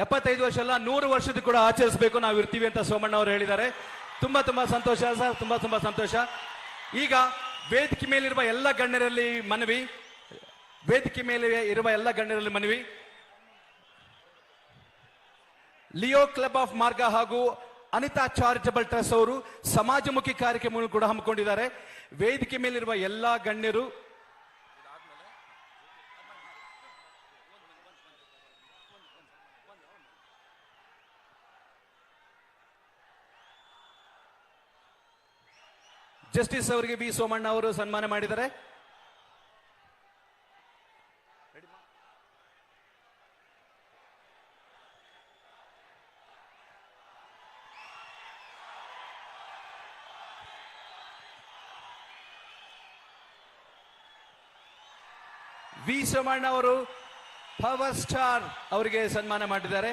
75 ವರ್ಷ ಅಲ್ಲ 100 ವರ್ಷದ ಕೂಡ ಆಚರಿಸಬೇಕು, ನಾವು ಇರ್ತೀವಿ ಅಂತ ಸೋಮಣ್ಣ ಅವರು ಹೇಳಿದ್ದಾರೆ. ತುಂಬಾ ತುಂಬಾ ಸಂತೋಷ ಸರ್, ತುಂಬಾ ತುಂಬಾ ಸಂತೋಷ. ಈಗ ವೇದಿಕೆ ಮೇಲಿರುವ ಎಲ್ಲ ಗಣ್ಯರಲ್ಲಿ ಮನವಿ, ವೇದಿಕೆ ಮೇಲೆ ಇರುವ ಎಲ್ಲ ಗಣ್ಯರಲ್ಲಿ ಮನವಿ, ಲಿಯೋ ಕ್ಲಬ್ ಆಫ್ ಮಾರ್ಗ ಹಾಗೂ ಅನಿತಾ ಚಾರಿಟಬಲ್ ಟ್ರಸ್ಟ್ ಅವರು ಸಮಾಜಮುಖಿ ಕಾರ್ಯಕ್ರಮವನ್ನು ಕೂಡ ಹಮ್ಮಿಕೊಂಡಿದ್ದಾರೆ. ವೇದಿಕೆ ಮೇಲಿರುವ ಎಲ್ಲಾ ಗಣ್ಯರು ಜಸ್ಟಿಸ್ ಅವರಿಗೆ ಬಿ ಸೋಮಣ್ಣ ಅವರು ಸನ್ಮಾನ ಮಾಡಿದ್ದಾರೆ. ವಿ ಸೋಮಣ್ಣ ಅವರು ಪವರ್ ಸ್ಟಾರ್ ಅವರಿಗೆ ಸನ್ಮಾನ ಮಾಡಿದ್ದಾರೆ.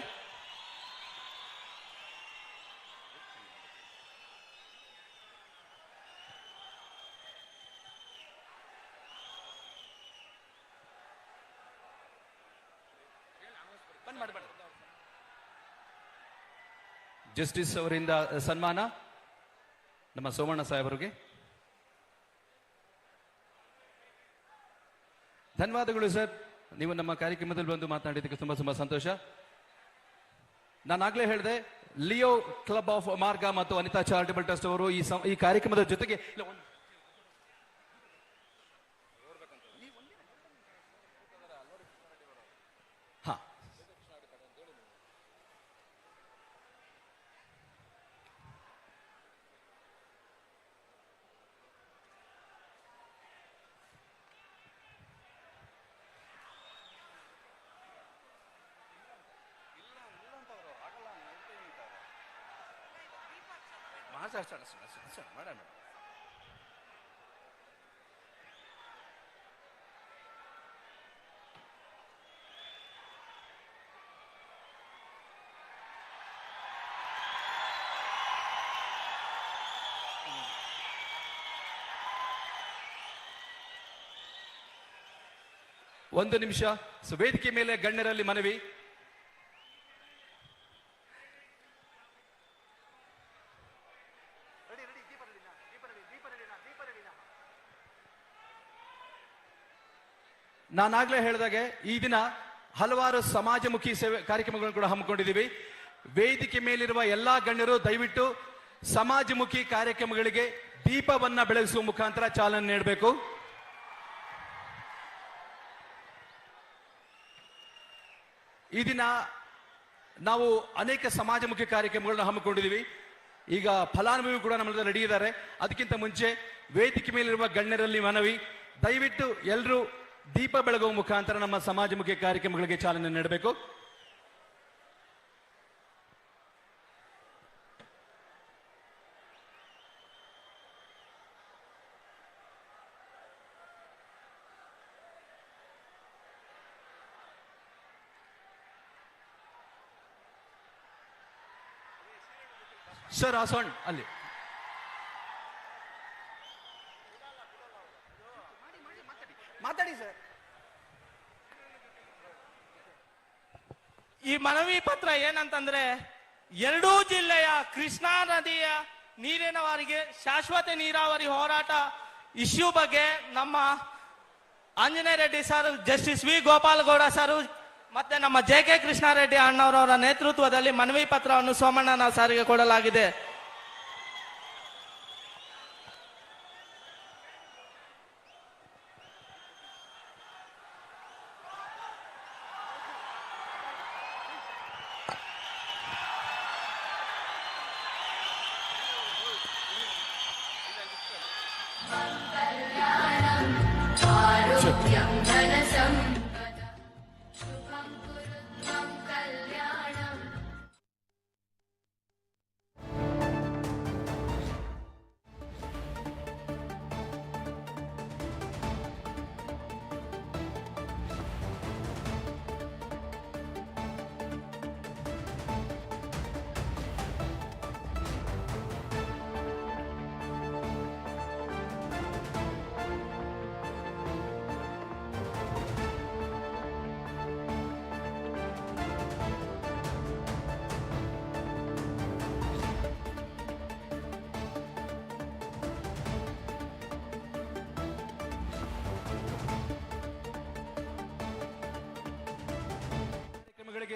ಜಸ್ಟಿಸ್ ಅವರಿಂದ ಸನ್ಮಾನ ನಮ್ಮ ಸೋಮಣ್ಣ ಸಾಹೇಬರಿಗೆ. ಧನ್ಯವಾದಗಳು ಸರ್, ನೀವು ನಮ್ಮ ಕಾರ್ಯಕ್ರಮದಲ್ಲಿ ಬಂದು ಮಾತನಾಡಿದ್ದಕ್ಕೆ ತುಂಬಾ ತುಂಬಾ ಸಂತೋಷ. ನಾನಾಗ್ಲೇ ಹೇಳಿದೆ, ಲಿಯೋ ಕ್ಲಬ್ ಆಫ್ ಮಾರ್ಗ ಮತ್ತು ಅನಿತಾ ಚಾರಿಟಬಲ್ ಟ್ರಸ್ಟ್ ಅವರು ಈ ಕಾರ್ಯಕ್ರಮದ ಜೊತೆಗೆ ಮಾಡೋಣ. ಒಂದು ನಿಮಿಷ, ವೇದಿಕೆ ಮೇಲೆ ಗಣ್ಯರಲ್ಲಿ ಮನವಿ, ನಾನಾಗ್ಲೇ ಹೇಳಿದಾಗೆ ಈ ದಿನ ಹಲವಾರು ಸಮಾಜಮುಖಿ ಸೇವೆ ಕಾರ್ಯಕ್ರಮಗಳನ್ನು ಕೂಡ ಹಮ್ಮಿಕೊಂಡಿದ್ದೀವಿ. ವೇದಿಕೆ ಮೇಲಿರುವ ಎಲ್ಲಾ ಗಣ್ಯರು ದಯವಿಟ್ಟು ಸಮಾಜಮುಖಿ ಕಾರ್ಯಕ್ರಮಗಳಿಗೆ ದೀಪವನ್ನ ಬೆಳಗಿಸುವ ಮುಖಾಂತರ ಚಾಲನೆ ನೀಡಬೇಕು. ಈ ದಿನ ನಾವು ಅನೇಕ ಸಮಾಜಮುಖಿ ಕಾರ್ಯಕ್ರಮಗಳನ್ನ ಹಮ್ಮಿಕೊಂಡಿದ್ದೀವಿ. ಈಗ ಫಲಾನುಭವಿ ಕೂಡ ನಮ್ಮಲ್ಲಿ ರೆಡಿ ಇದ್ದಾರೆ. ಅದಕ್ಕಿಂತ ಮುಂಚೆ ವೇದಿಕೆ ಮೇಲಿರುವ ಗಣ್ಯರಲ್ಲಿ ಮನವಿ, ದಯವಿಟ್ಟು ಎಲ್ಲರೂ ದೀಪ ಬೆಳಗುವ ಮುಖಾಂತರ ನಮ್ಮ ಸಮಾಜಮುಖಿ ಕಾರ್ಯಕ್ರಮಗಳಿಗೆ ಚಾಲನೆ ನೀಡಬೇಕು. ಸರ್ ಆಸೋಣ್ ಅಲ್ಲಿ ಮಾತಾಡಿ ಸರ್. ಈ ಮನವಿ ಪತ್ರ ಏನಂತಂದ್ರೆ, ಎರಡೂ ಜಿಲ್ಲೆಯ ಕೃಷ್ಣಾ ನದಿಯ ನೀರಿನವರಿಗೆ ಶಾಶ್ವತ ನೀರಾವರಿ ಹೋರಾಟ ಇಶ್ಯೂ ಬಗ್ಗೆ ನಮ್ಮ Anjaneya Reddy sir, justice V Gopalagowda sir ಮತ್ತೆ ನಮ್ಮ JK ಕೃಷ್ಣಾರೆಡ್ಡಿ ಅಣ್ಣವರವರ ನೇತೃತ್ವದಲ್ಲಿ ಮನವಿ ಪತ್ರವನ್ನು ಸೋಮಣ್ಣನ ಸಾರಿಗೆ ಕೊಡಲಾಗಿದೆ.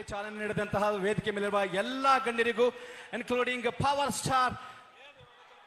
ಚಾಲನೆ ನೀಡಿದಂತಹ ವೇದಿಕೆ ಮೇಲಿರುವ ಎಲ್ಲಾ ಗಣ್ಯರಿಗೂ ಇನ್ಕ್ಲೂಡಿಂಗ್ ಪವರ್ ಸ್ಟಾರ್